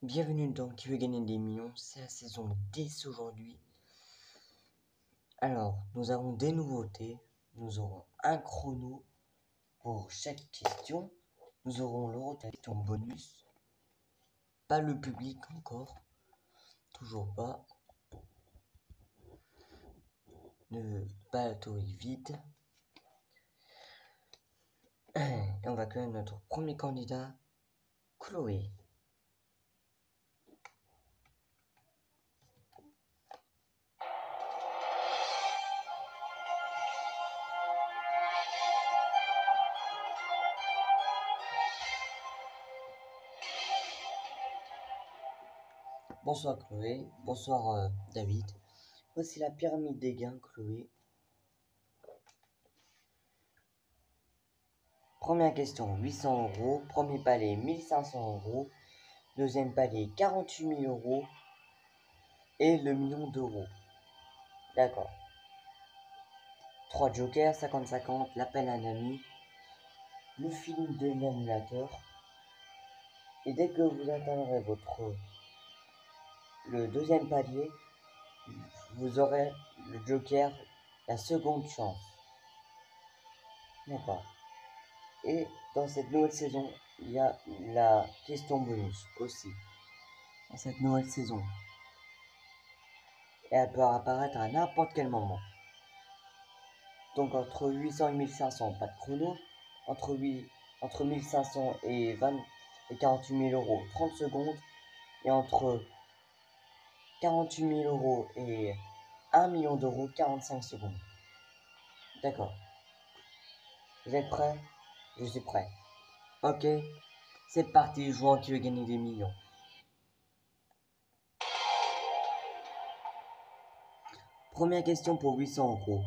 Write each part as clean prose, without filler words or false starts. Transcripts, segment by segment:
Bienvenue dans Qui veut gagner des millions, c'est la saison 10 aujourd'hui. Alors, nous avons des nouveautés, nous aurons un chrono pour chaque question, nous aurons le retour de question bonus, pas le public encore, toujours pas, pas la tour est vide. Et on va connaître notre premier candidat, Chloé. Bonsoir Chloé, bonsoir David. Voici la pyramide des gains, Chloé. Première question, 800 €. Premier palier, 1500 €. Deuxième palier, 48 000 €. Et le million d'euros. D'accord. 3 jokers, 50-50, l'appel à un ami, le film de l'animateur. Et dès que vous atteindrez le deuxième palier, vous aurez le joker, la seconde chance. D'accord. Et dans cette nouvelle saison, il y a la question bonus aussi. Dans cette nouvelle saison. Et elle peut apparaître à n'importe quel moment. Donc entre 800 et 1500, pas de chrono. Entre 1500 et 48 000 €, 30 secondes. Et entre 48 000 € et 1 million d'euros, 45 secondes. D'accord. Vous êtes prêts? Je suis prêt. Ok, c'est parti, jouons qui veut gagner des millions. Première question pour 800 €.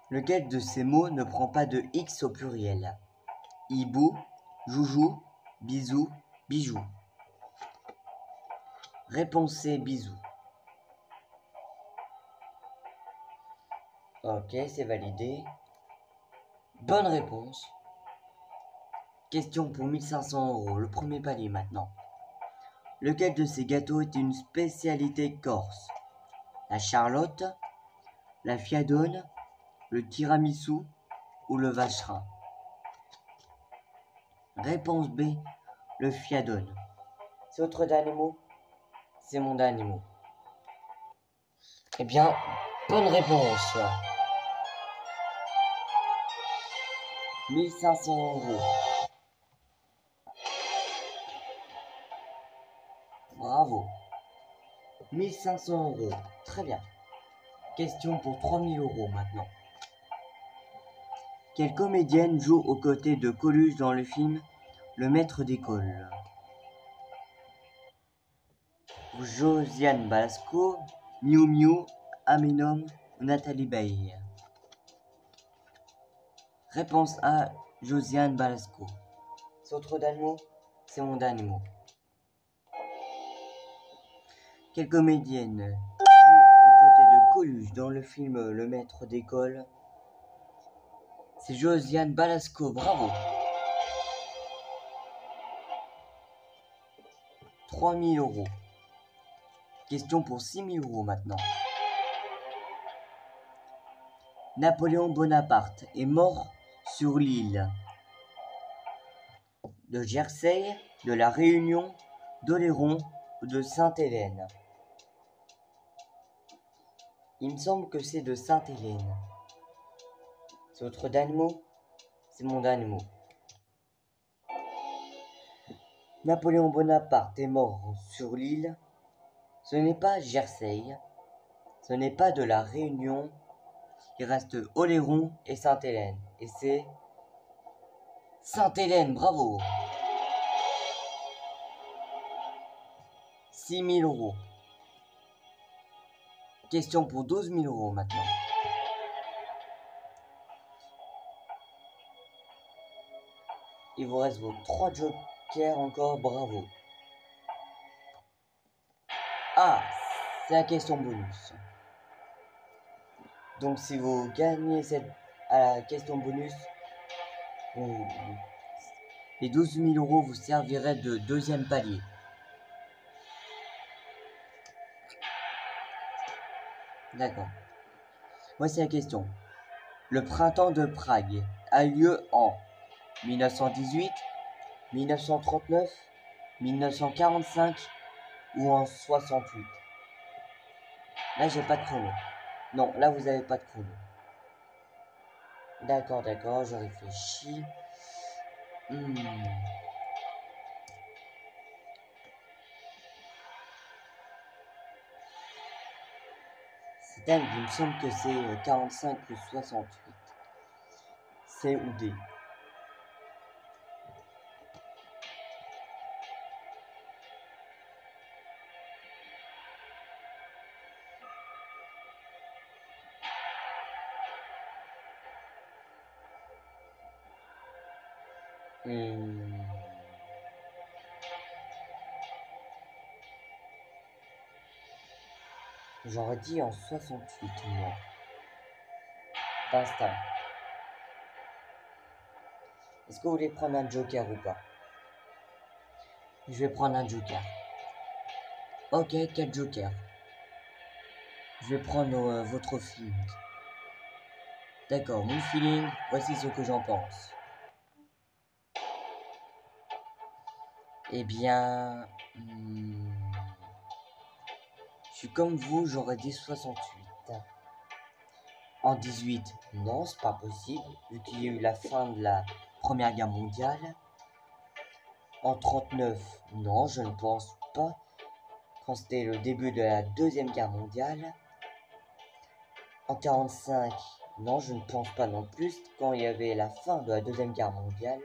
Lequel de ces mots ne prend pas de X au pluriel? Hibou, joujou, bisou, bijou. Réponse C, bisou. Ok, c'est validé. Bonne réponse. Question pour 1500 €, le premier palier maintenant. Lequel de ces gâteaux est une spécialité corse? La charlotte, la fiadone, le tiramisu ou le vacherin? Réponse B, le fiadone. C'est votre dernier mot? C'est mon dernier mot. Eh bien, bonne réponse. 1500 €. Bravo. 1500 €. Très bien. Question pour 3000 € maintenant. Quelle comédienne joue aux côtés de Coluche dans le film Le Maître d'école? Josiane Balasco, Miu Miu, Aminom ou Nathalie Baye? Réponse A, Josiane Balasco. C'est votre dernier mot? C'est mon dernier mot. Quelle comédienne joue aux côtés de Coluche dans le film Le Maître d'école? C'est Josiane Balasco, bravo. 3000 €. Question pour 6000 € maintenant. Napoléon Bonaparte est mort sur l'île de Jersey, de la Réunion, d'Oléron ou de Sainte-Hélène? Il me semble que c'est de Sainte-Hélène. C'est votre dernier mot? C'est mon dernier mot. Napoléon Bonaparte est mort sur l'île. Ce n'est pas Jersey. Ce n'est pas de la Réunion. Il reste Oléron et Sainte-Hélène. Et c'est Sainte-Hélène, bravo. 6000 €. Question pour 12 000 € maintenant. Il vous reste vos 3 jokers encore, bravo. Ah, c'est la question bonus. Donc si vous gagnez à la question bonus, vous Les 12 000 euros vous serviraient de deuxième palier. D'accord. Voici la question. Le printemps de Prague a lieu en 1918, 1939, 1945 ou en 68. Là, j'ai pas de chrono. Non, là, vous avez pas de chrono. D'accord, d'accord, je réfléchis. C'est dingue, il me semble que c'est 45 ou 68. C ou D. J'aurais dit en 68, moi. D'instinct. Est-ce que vous voulez prendre un joker ou pas? Je vais prendre un joker. Ok, quel joker? Je vais prendre votre feeling. D'accord, mon feeling, voici ce que j'en pense. Eh bien... je suis comme vous, j'aurais dit 68. En 18, non, c'est pas possible, vu qu'il y a eu la fin de la Première Guerre mondiale. En 39, non, je ne pense pas, quand c'était le début de la Deuxième Guerre mondiale. En 45, non, je ne pense pas non plus, quand il y avait la fin de la Deuxième Guerre mondiale.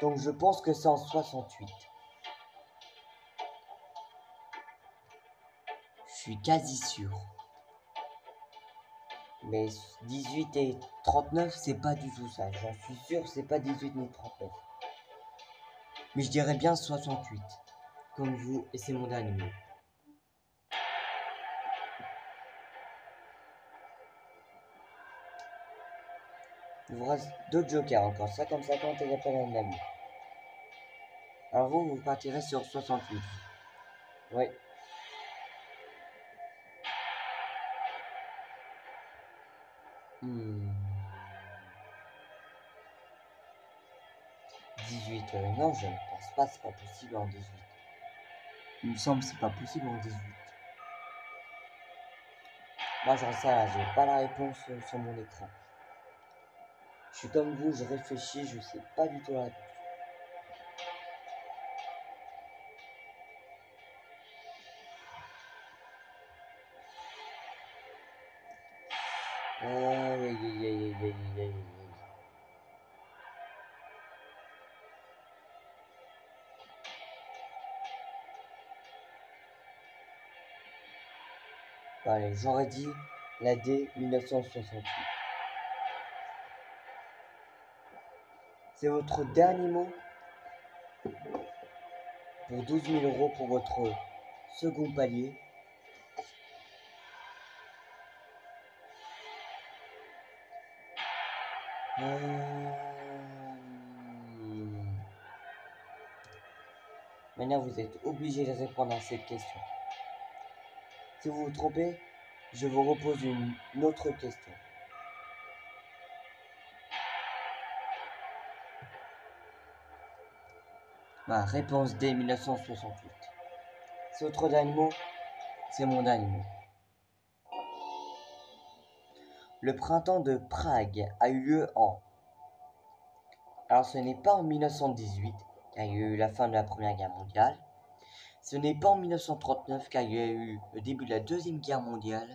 Donc je pense que c'est en 68. Je suis quasi sûr. Mais 18 et 39, c'est pas du tout ça. J'en suis sûr, c'est pas 18 ni 39. Mais je dirais bien 68. Comme vous, et c'est mon dernier mot. Il vous reste 2 jokers encore. 50-50 et il n'y a pas d'un ami. Alors vous partirez sur 68. Oui. Hmm. 18, non, je ne pense pas, c'est pas possible en 18. Il me semble que c'est pas possible en 18. Moi j'en sais rien, j'ai pas la réponse sur mon écran. Je suis comme vous, je réfléchis, je sais pas du tout la réponse. Allez, j'aurais dit la D 1968. C'est votre dernier mot pour 12 000 euros pour votre second palier. Maintenant, vous êtes obligé de répondre à cette question. Si vous vous trompez, je vous repose une autre question. Ma réponse D 1968. C'est votre dernier mot? C'est mon dernier mot. Le printemps de Prague a eu lieu en... Alors ce n'est pas en 1918, car il y a eu la fin de la Première Guerre mondiale. Ce n'est pas en 1939, car il y a eu le début de la Deuxième Guerre mondiale.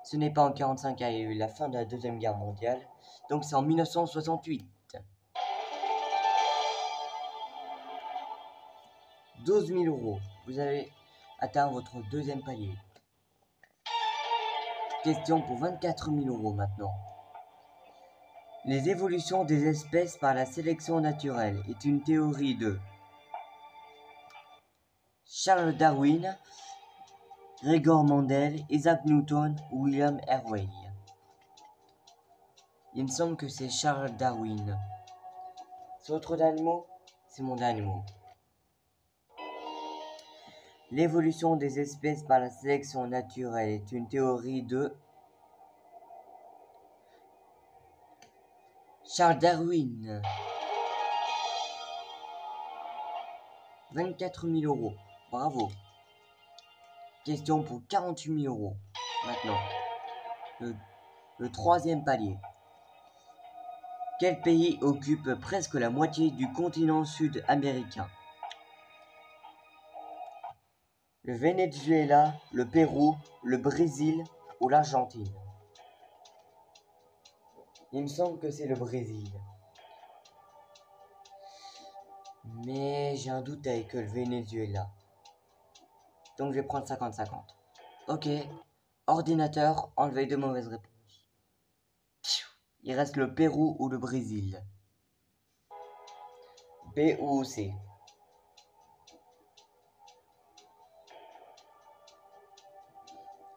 Ce n'est pas en 1945, car il y a eu la fin de la Deuxième Guerre mondiale. Donc c'est en 1968. 12 000 euros. Vous avez atteint votre deuxième palier. Question pour 24 000 euros maintenant. Les évolutions des espèces par la sélection naturelle est une théorie de Charles Darwin, Gregor Mendel, Isaac Newton ou William Hervey. Il me semble que c'est Charles Darwin. C'est votre dernier mot? C'est mon dernier mot. L'évolution des espèces par la sélection naturelle est une théorie de Charles Darwin. 24 000 euros. Bravo. Question pour 48 000 euros. Maintenant, le troisième palier. Quel pays occupe presque la moitié du continent sud-américain? Le Venezuela, le Pérou, le Brésil ou l'Argentine? Il me semble que c'est le Brésil. Mais j'ai un doute avec le Venezuela. Donc je vais prendre 50-50. Ok. Ordinateur, enlevez deux mauvaises réponses. Il reste le Pérou ou le Brésil. B ou C?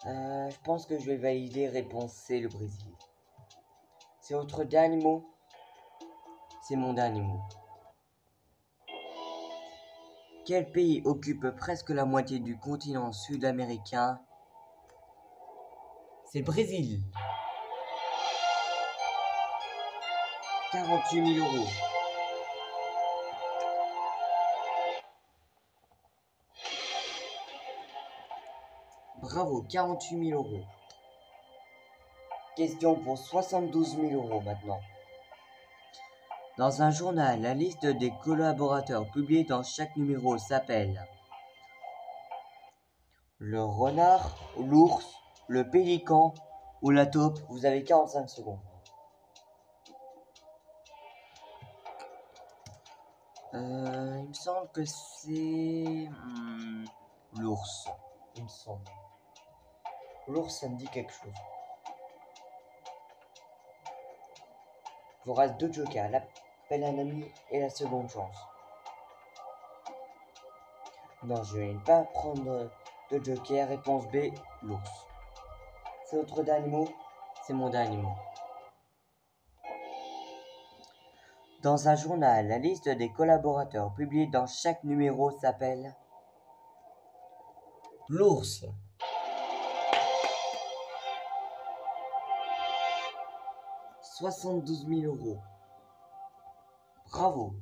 Je pense que je vais valider réponse C, le Brésil. C'est votre dernier mot? C'est mon dernier mot. Quel pays occupe presque la moitié du continent sud-américain? C'est le Brésil. 48 000 euros. Bravo, 48 000 euros. Question pour 72 000 euros maintenant. Dans un journal, la liste des collaborateurs publiés dans chaque numéro s'appelle le renard, l'ours, le pélican ou la taupe. Vous avez 45 secondes. Il me semble que c'est l'ours. Il me semble. L'ours, ça me dit quelque chose. Il vous reste deux jokers, l'appel à un ami et la seconde chance. Non, je vais pas prendre de joker. Réponse B, l'ours. C'est votre dernier mot? C'est mon dernier mot. Dans un journal, la liste des collaborateurs publiés dans chaque numéro s'appelle l'ours. « 72 000 euros. Bravo.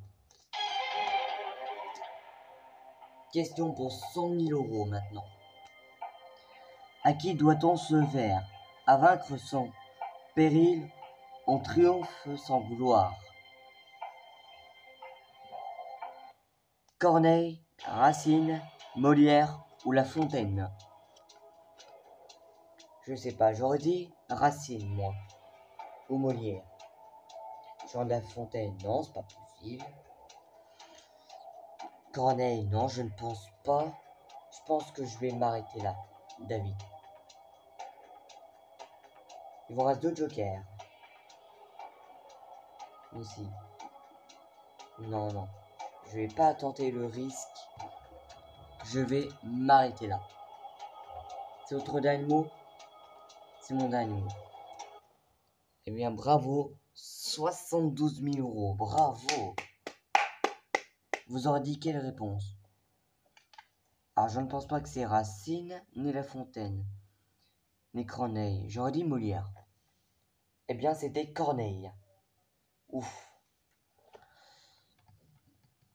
Question pour 100 000 euros maintenant. À qui doit-on ce vers? À vaincre sans péril, on triomphe sans gloire. Corneille, Racine, Molière ou La Fontaine? Je sais pas, j'aurais dit Racine, moi. Ou Molière. Jean de La Fontaine, non, c'est pas possible. Corneille, non, je ne pense pas. Je pense que je vais m'arrêter là, David. Il vous reste deux jokers. Ici. Non, non. Je vais pas tenter le risque. Je vais m'arrêter là. C'est votre dernier mot? C'est mon dernier mot. Eh bien, bravo. 72 000 euros. Bravo. Vous aurez dit quelle réponse? Alors, je ne pense pas que c'est Racine, ni La Fontaine, ni Corneille. J'aurais dit Molière. Eh bien, c'était Corneille. Ouf.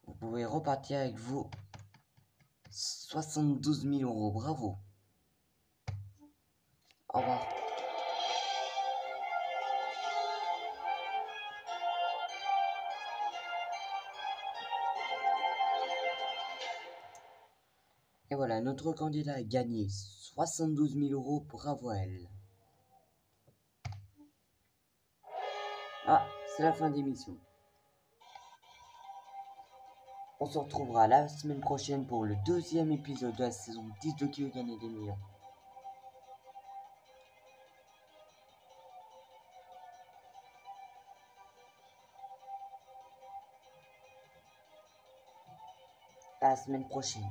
Vous pouvez repartir avec vous 72 000 euros. Bravo. Au revoir. Et voilà, notre candidat a gagné 72 000 euros. Bravo à elle. Ah, c'est la fin d'émission. On se retrouvera la semaine prochaine pour le deuxième épisode de la saison 10 de Qui veut gagner des millions. À la semaine prochaine.